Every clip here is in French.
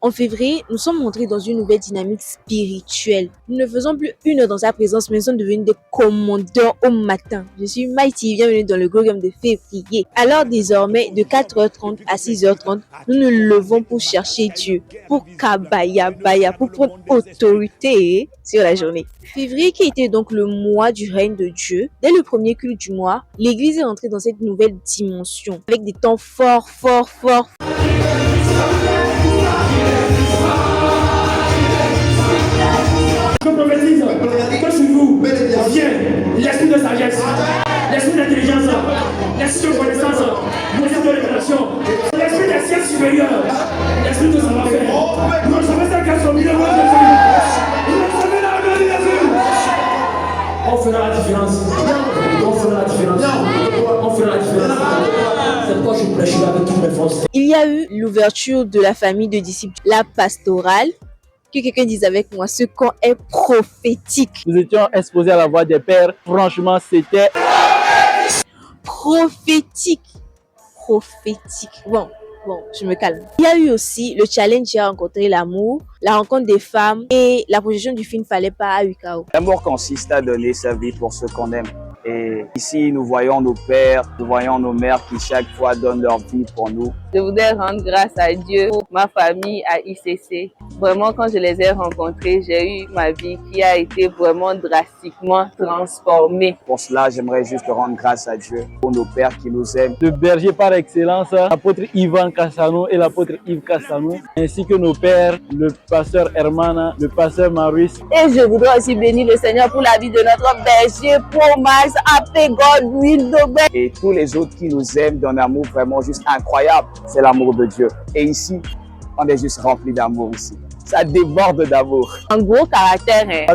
En février, nous sommes entrés dans une nouvelle dynamique spirituelle. Nous ne faisons plus une heure dans sa présence, mais nous sommes devenus des commandeurs au matin. Je suis Mighty, bienvenue dans le programme de février. Alors désormais, de 4h30 à 6h30, nous nous levons pour chercher Dieu, pour kabaya baya, pour prendre autorité sur la journée. Février qui était donc le mois du règne de Dieu, dès le premier culte du mois, l'église est entrée dans cette nouvelle dimension, avec des temps forts. Je prophétise que sur vous vient l'esprit de sagesse, l'esprit d'intelligence, l'esprit de connaissance, l'esprit de révélation, l'esprit des cieux supérieurs, l'esprit de savoir-faire. Vous recevez cette grâce au milieu de votre vie. Vous recevez la gloire de Jésus. On fera la différence. On fera la différence. On fera la différence. C'est pourquoi je prêcherai avec toutes mes forces. Il y a eu l'ouverture de la famille de disciples, la pastorale. Que quelqu'un dise avec moi, ce camp est prophétique. Nous étions exposés à la voix des pères. Franchement, c'était prophétique. Bon, je me calme. Il y a eu aussi le challenge qui a rencontré l'amour, la rencontre des femmes et la projection du film Fallait pas à UKO. L'amour consiste à donner sa vie pour ceux qu'on aime. Et ici, nous voyons nos pères, nous voyons nos mères qui chaque fois donnent leur vie pour nous. Je voudrais rendre grâce à Dieu pour ma famille à ICC. Vraiment, quand je les ai rencontrés, j'ai eu ma vie qui a été vraiment drastiquement transformée. Pour cela, j'aimerais juste rendre grâce à Dieu pour nos pères qui nous aiment. le berger par excellence, l'apôtre Ivan Cassano et l'apôtre Yves Cassano, ainsi que nos pères, le pasteur Hermana, le pasteur Maurice. Et je voudrais aussi bénir le Seigneur pour la vie de notre berger, Paul Max, Apé Godwin, Dobé. Et tous les autres qui nous aiment d'un amour vraiment juste incroyable. C'est l'amour de Dieu. Et ici, on est juste rempli d'amour ici. Ça déborde d'amour. Un gros caractère. Hein.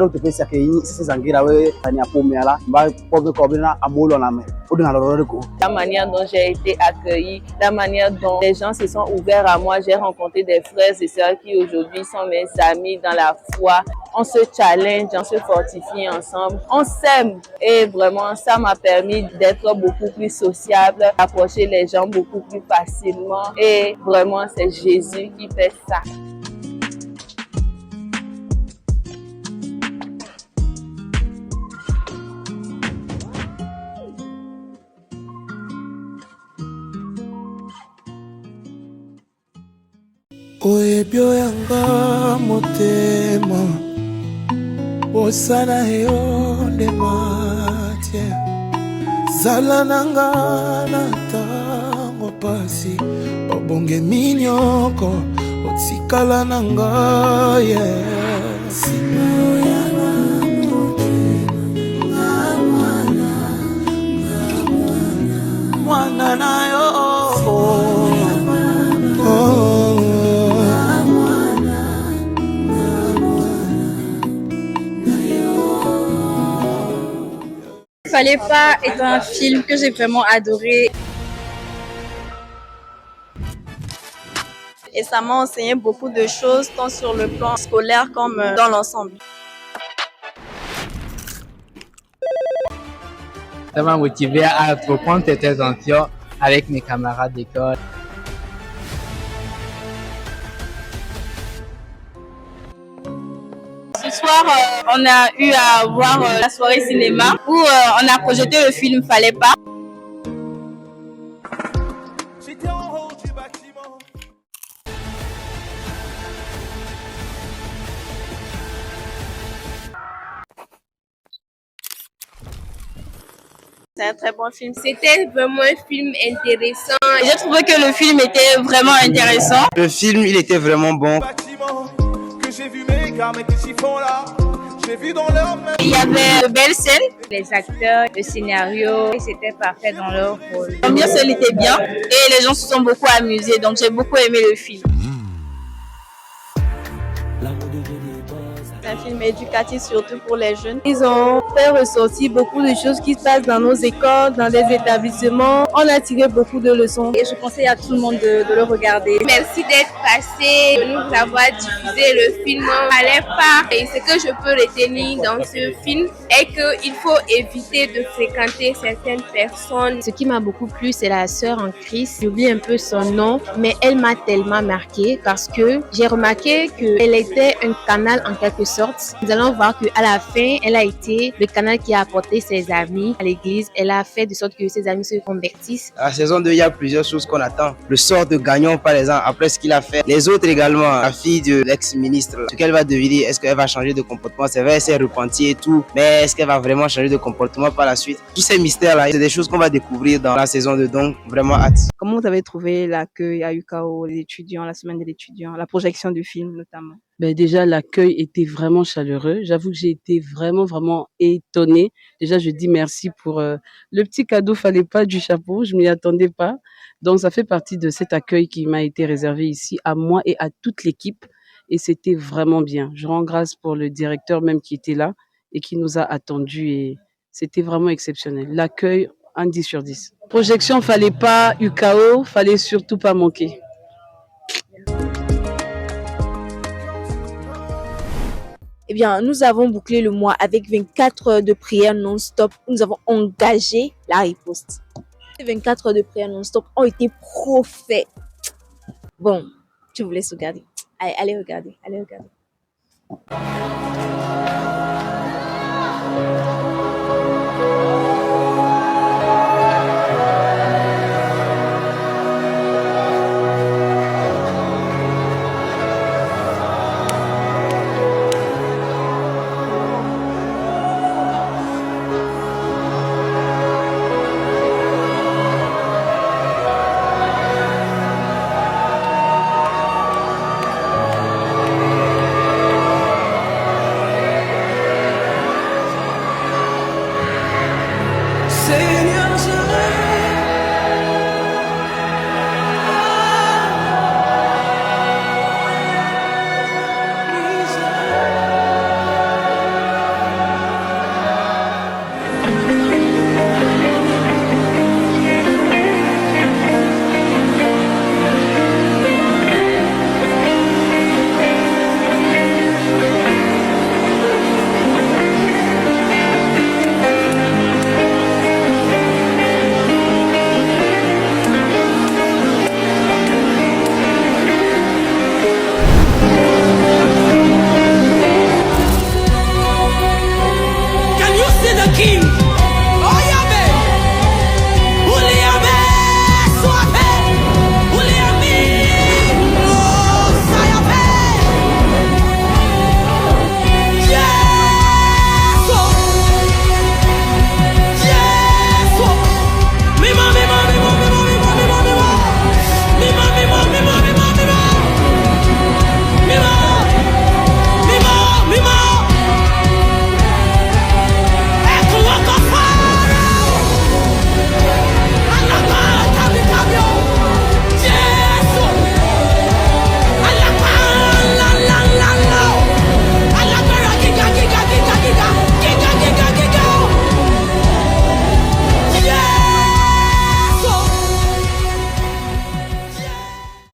La manière dont j'ai été accueillie, la manière dont les gens se sont ouverts à moi. J'ai rencontré des frères et sœurs qui aujourd'hui sont mes amis dans la foi. On se challenge, on se fortifie ensemble, on s'aime. Et vraiment, ça m'a permis d'être beaucoup plus sociable, d'approcher les gens beaucoup plus facilement. Et vraiment, c'est Jésus qui fait ça. Oyebyo yanga motema osana yo ndematie zala nanga na tango pasi obonge minyoko otsikala nanga yes mwana na yo Fallait pas est un film que j'ai vraiment adoré. Et ça m'a enseigné beaucoup de choses, tant sur le plan scolaire comme dans l'ensemble. Ça m'a motivé à reprendre cette attention avec mes camarades d'école. Ce soir, on a eu à voir la soirée cinéma où on a projeté le film Fallait pas. J'étais en haut du bâtiment. C'est un très bon film. C'était vraiment un film intéressant. J'ai trouvé que le film était vraiment intéressant. Le film, il était vraiment bon. Que j'ai vu mes gars, mais qu'est-ce qu'ils font là? J'ai vu dans leur main. Il y avait de belles scènes. Les acteurs, le scénario, c'était parfait dans leur rôle. L'ambiance, elle était bien et les gens se sont beaucoup amusés. Donc, j'ai beaucoup aimé le film. l'amour C'est un film éducatif surtout pour les jeunes. Ils ont fait ressortir beaucoup de choses qui se passent dans nos écoles, dans des établissements. On a tiré beaucoup de leçons et je conseille à tout le monde de le regarder. Merci d'être passé, de nous avoir diffusé le film. Fallait pas. Et ce que je peux retenir dans ce film est qu'il faut éviter de fréquenter certaines personnes. Ce qui m'a beaucoup plu, c'est la sœur en Christ. J'oublie un peu son nom, mais elle m'a tellement marquée parce que j'ai remarqué qu'elle était un canal en quelque sorte. Nous allons voir qu'à la fin, elle a été le canal qui a apporté ses amis à l'église. Elle a fait de sorte que ses amis se convertissent. À la saison 2, il y a plusieurs choses qu'on attend. Le sort de Gagnon, par exemple, après ce qu'il a fait. Les autres également, la fille de l'ex-ministre, ce qu'elle va devenir, est-ce qu'elle va changer de comportement? C'est vrai, elle s'est repentie et tout, mais est-ce qu'elle va vraiment changer de comportement par la suite? Tous ces mystères-là, c'est des choses qu'on va découvrir dans la saison 2, donc vraiment hâte. Comment vous avez trouvé l'accueil à UKO, les étudiants, la semaine de l'étudiant, la projection du film notamment? Ben déjà, l'accueil était vraiment chaleureux. J'avoue que j'ai été vraiment étonnée. Déjà, je dis merci pour le petit cadeau. Fallait pas du chapeau, je m'y attendais pas. Donc, ça fait partie de cet accueil qui m'a été réservé ici à moi et à toute l'équipe. Et c'était vraiment bien. Je rends grâce pour le directeur même qui était là et qui nous a attendus. Et c'était vraiment exceptionnel. L'accueil, un 10 sur 10. Projection, fallait pas UKO, fallait surtout pas manquer. Eh bien, nous avons bouclé le mois avec 24 heures de prière non-stop. Nous avons engagé la riposte. Ces 24 heures de prière non-stop ont été profaits. Bon, je vous laisse regarder. Allez regarder.